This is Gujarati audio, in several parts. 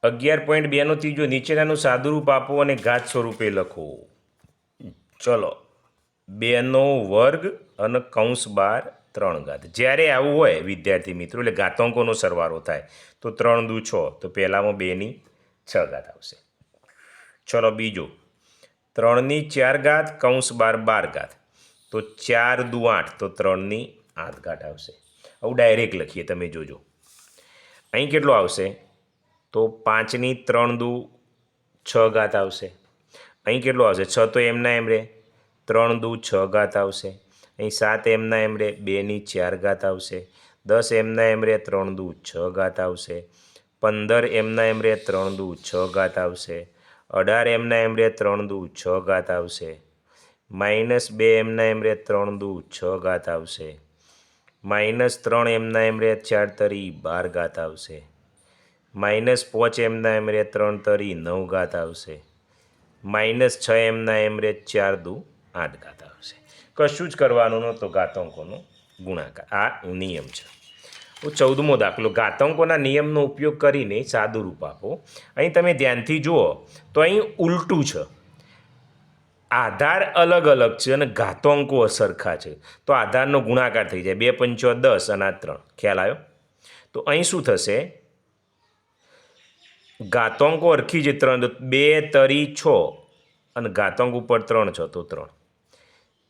11.2નો ત્રીજો નીચેનાનું સાદુરૂપ આપો અને ઘાત સ્વરૂપે લખો. ચલો, 2 વર્ગ અને કૌંસ બાર 3 ઘાત. જ્યારે આવું હોય વિદ્યાર્થી મિત્રો, એટલે ઘાતાંકોનો સરવાળો થાય તો 3 દુ 6, તો પહેલામાં 2ની 6 ઘાત આવશે. ચલો બીજો, 3ની 4 ઘાત કૌંસ બાર 12 ઘાત, તો 4 દુ 8, તો 3ની 8 ઘાત આવશે. આવું ડાયરેક્ટ લખીએ, તમે જોજો. અહીં કેટલો આવશે? તો 5ની 3 દુ 6 ઘાત આવશે. અહીં કેટલો આવશે? 6 તો એમના એમ રહે, 3 દુ 6 ઘાત આવશે. અહીં 7 એમના એમ રહે, 2ની 4 ઘાત આવશે. 10 એમના એમ રહે, 3 દુ 6 ઘાત આવશે. 15 એમના એમ રહે, 3 દુ 6 ઘાત આવશે. 18 એમના એમ રહે, 3 દુ 6 ઘાત આવશે. -2 એમના એમ રહે, 3 દુ 6 ઘાત આવશે. -3 એમના એમ રહે, 4 તરી 12 ઘાત આવશે. -5 એમના એમ રહે, 3 તરી 9 ઘાત આવશે. -6 એમના એમ રહે, 4 દુ 8 ઘાત આવશે. કશું જ કરવાનું નહોતું, ઘાતાંકોનો ગુણાકાર. આ નિયમ છે. 14મો દાખલો, ઘાતાંકોના નિયમનો ઉપયોગ કરીને સાદુરૂપ આપો. અહીં તમે ધ્યાનથી જુઓ તો અહીં ઉલટું છે. આધાર અલગ અલગ છે અને ઘાતાંકો સરખા છે, તો આધારનો ગુણાકાર થઈ જાય. 2 પંચો 10 અને આ 3. ખ્યાલ આવ્યો? તો અહીં શું થશે? ઘાતાંકો અરખી છે 3, તો 2 તરી 6 અને ઘાતાંક ઉપર 3 છે, તો 3.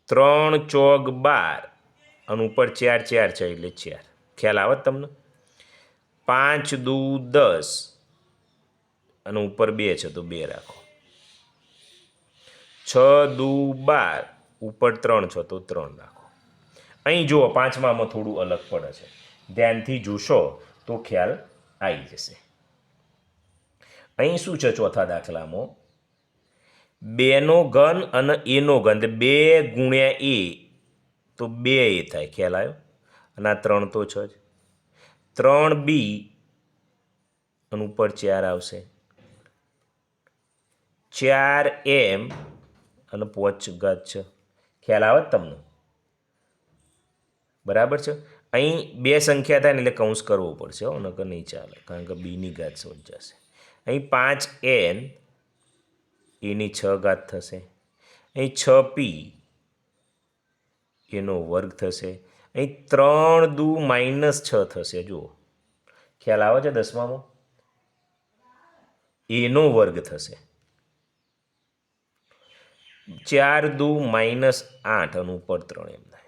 3 ચોક 12 અને ઉપર 4 4 છે, એટલે 4. ખ્યાલ આવે તમને? 5 દુ 10 અને ઉપર 2 છે, તો 2 રાખો. 6 દુ 12 ઉપર 3 છે, તો 3 રાખો. અહીં જુઓ, પાંચમામાં થોડું અલગ પડે છે. ધ્યાનથી જોશો તો ખ્યાલ આવી જશે. અહીં શું છે ચોથા દાખલામાં? 2નો ઘન અને એનો ઘન, 2 ગુણ્યા એ, તો 2a થાય. ખ્યાલ આવ્યો? અને આ 3 તો છે જ. 3b અને ઉપર 4 આવશે. 4m અને 5 ઘાત છે. ખ્યાલ આવે તમને? બરાબર છે. અહીં બે સંખ્યા થાય ને એટલે કૌંસ કરવો પડશે, નકર નહીં ચાલે, કારણ કે બીની ઘાત સમજાશે. અહીં 5n એની 6 ઘાત થશે. અહીં 6p એનો વર્ગ થશે. અહીં 3 દુ -6 થશે. જુઓ, ખ્યાલ આવે છે? 10મામાં એનો વર્ગ થશે. 4 દુ -8 અને ઉપર 3 એમના.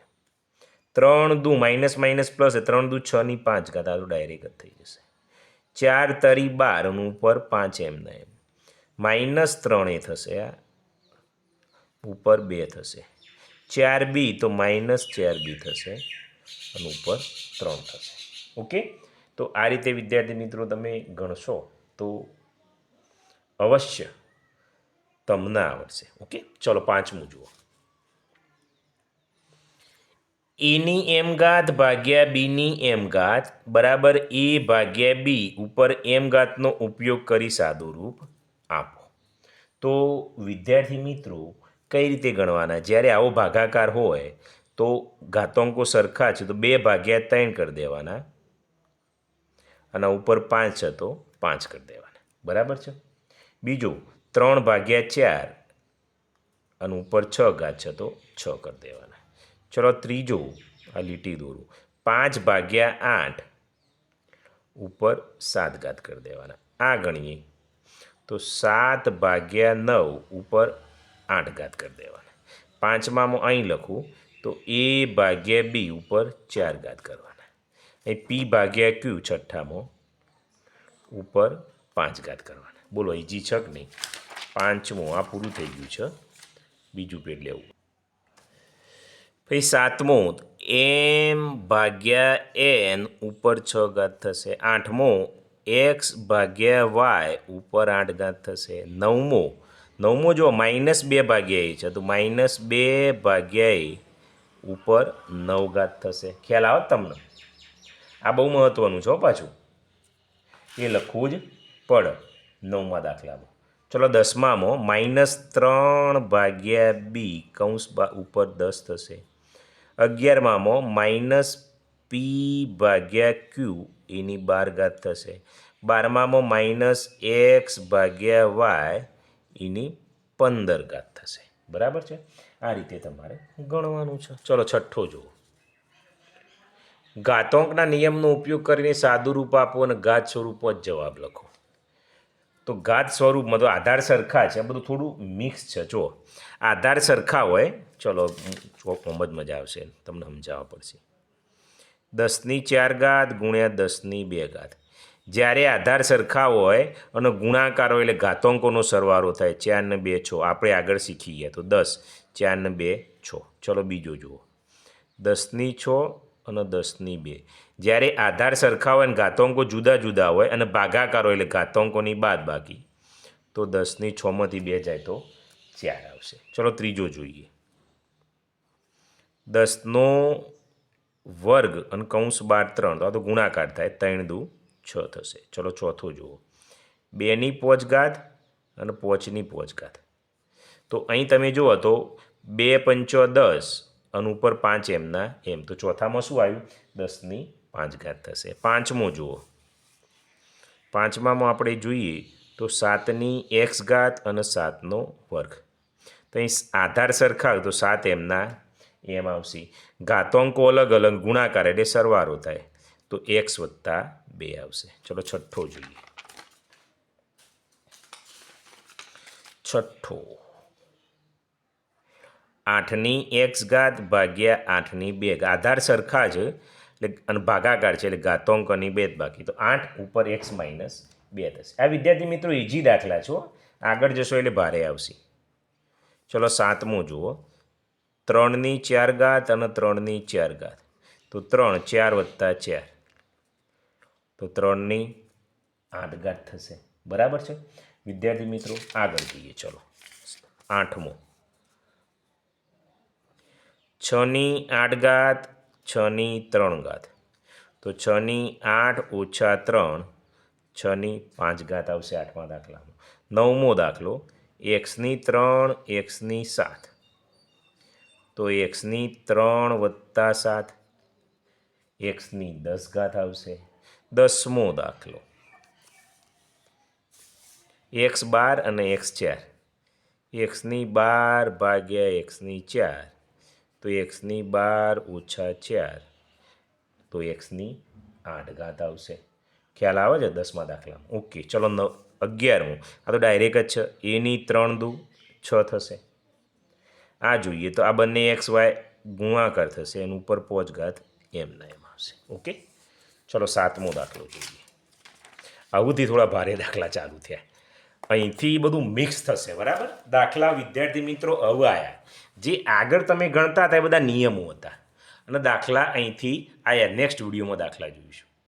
3 દુ માઇનસ માઇનસ પ્લસ, 3 દુ 6 ની 5 ઘાત, આ તો ડાયરેક્ટ જ થઈ જશે. 4 તરી 12 અને ઉપર 5 એમના એમ. -3 એ થશે, આ ઉપર 2 થશે. 4b તો -4b થશે અને ઉપર 3 થશે. ઓકે, તો આ રીતે વિદ્યાર્થી મિત્રો તમે ગણશો તો અવશ્ય તમને આવડશે. ઓકે, ચલો પાંચમું જુઓ. એની એમ ઘાત ભાગ્યા બીની એમ ઘાત બરાબર a ભાગ્યા b ઉપર એમ ઘાતનો ઉપયોગ કરી સાદુરૂપ આપો. તો વિદ્યાર્થી મિત્રો, કઈ રીતે ગણવાના? જ્યારે આવો ભાગાકાર હોય તો ઘાતાંકો સરખા છે, તો 2 ભાગ્યા 3 કરી દેવાના અને ઉપર 5 છે, તો 5 કરી દેવાના. બરાબર છે. બીજું, 3 ભાગ્યા 4 અને ઉપર 6 ઘાત છે, તો 6 કરી દેવાના. ચલો ત્રીજો, આ લીટી દોરું. 5 ભાગ્યા 8 ઉપર 7 ઘાત કરી દેવાના. આ ગણીએ તો 7 ભાગ્યા 9 ઉપર 8 ઘાત કરી દેવાના. પાંચમામાં અહીં લખું તો a ભાગ્યા b ઉપર 4 ઘાત કરવાના. અહીં p ભાગ્યા q છઠ્ઠામાં ઉપર 5 ઘાત કરવાના. બોલો, ઈજી છે કે નહીં? પાંચમું આ પૂરું થઈ ગયું છે. બીજું પેજ લેવું. પછી સાતમો, m ભાગ્યા n ઉપર 6 ઘાત થશે. આઠમો, x ભાગ્યા y ઉપર 8 ઘાત થશે. નવમો જો -2 ભાગ્યા a છે, તો -2 ભાગ્યા a ઉપર 9 ઘાત થશે. ખ્યાલ આવે તમને? આ બહુ મહત્વનું છે પાછું, એ લખવું જ પડે 9મા દાખલામાં. ચલો 10મામાં -3 ભાગ્યા b કૌંસ ઉપર 10 થશે. 11મામાં -p ભાગ્યા q એની 12 ઘાત થશે. 12માં માઇનસ એક્સ ભાગ્યા વાય એની 15 થશે. બરાબર છે. આ રીતે તમારે ગણવાનું છે. ચલો છઠ્ઠો જુઓ. ઘાતાંકના નિયમનો ઉપયોગ કરીને સાદું રૂપ આપો અને ઘાત સ્વરૂપમાં જ જવાબ લખો. તો ઘાત સ્વરૂપમાં તો આધાર સરખા છે, બધું થોડું મિક્સ છે. જો આધાર સરખા હોય, ચલો ચોકમાં જ મજા આવશે, તમને સમજાવવા પડશે. 10⁴ ગુણ્યા 10⁵. જ્યારે આધાર સરખા હોય અને ગુણાકાર હોય એટલે ઘાતાંકોનો સરવાળો થાય. 4 ને 2 6. આપણે આગળ શીખી ગયા તો 10, 4 ને 2 6. ચલો બીજો જુઓ. 10⁶ અને 10⁵. જ્યારે આધાર સરખા હોય અને ઘાતાંકો જુદા જુદા હોય અને ભાગાકાર હોય એટલે ઘાતાંકોની બાદબાકી, તો 10⁶માંથી 2 જાય તો 4 આવશે. ચલો ત્રીજો જોઈએ. 10નો વર્ગ અને કૌંસ 12 3, તો ગુણાકાર થાય. 3 દુ 6 થશે. ચલો ચોથો જુઓ. 2⁵ અને 5⁵. તો અહીં તમે જુઓ તો 2 પંચો 10 અને ઉપર 5 એમના એમ. તો ચોથામાં શું આવ્યું? 10⁵ થશે. પાંચમો જુઓ. પાંચમામાં આપણે જોઈએ તો 7x અને 7નો વર્ગ. તો અહીં આધાર સરખા તો 7 એમના એમ આવશે. ઘાતાંકો અલગ અલગ, ગુણાકાર એટલે સરવાળો થાય, તો x + 2 આવશે. ચલો છઠ્ઠો જોઈએ. છઠ્ઠો 8x ભાગ્યા 8⁵. આધાર સરખા છે એટલે અને ભાગાકાર છે એટલે ઘાતાંકોની બાદબાકી, તો 8 ઉપર x - 2 થશે. આ વિદ્યાર્થી મિત્રો ઇઝી દાખલા છો, આગળ જશો એટલે ભારે આવશે. ચલો સાતમો જુઓ. 3⁴ અને 3⁴. તો 3 4 + 4, તો 3⁸ થશે. બરાબર છે વિદ્યાર્થી મિત્રો. આગળ જઈએ. ચલો આઠમો. 6⁸ 6⁵. તો 6⁸ - 3 6⁵ આવશે આઠમા દાખલામાં. નવમો દાખલો. x⁵ x⁷. તો x⁵ + 7 x⁻⁻ આવશે. દસમો દાખલો. x12 અને x4. x⁻12 ભાગ્યા x⁻4, તો x⁻12 - 4, તો x⁸ આવશે. ખ્યાલ આવે છે દસમા દાખલામાં? ઓકે. ચલો 11મો. આ તો ડાયરેક્ટ જ છે. a⁻3 દુ 6 થશે. આ જોઈએ તો આ બંને x y ગુણાકાર થશે, એની ઉપર 5 એમના એમ આવશે. ઓકે. ચલો સાતમો દાખલો જોઈએ. આવુંથી થોડા ભારે દાખલા ચાલુ થયા. અહીંથી બધું મિક્સ થશે. બરાબર. દાખલા વિદ્યાર્થી મિત્રો હવે આવ્યા. જે આગળ તમે ગણતા હતા એ બધા નિયમો હતા, અને દાખલા અહીંથી આવ્યા. નેક્સ્ટ વિડીયોમાં દાખલા જોઈશું.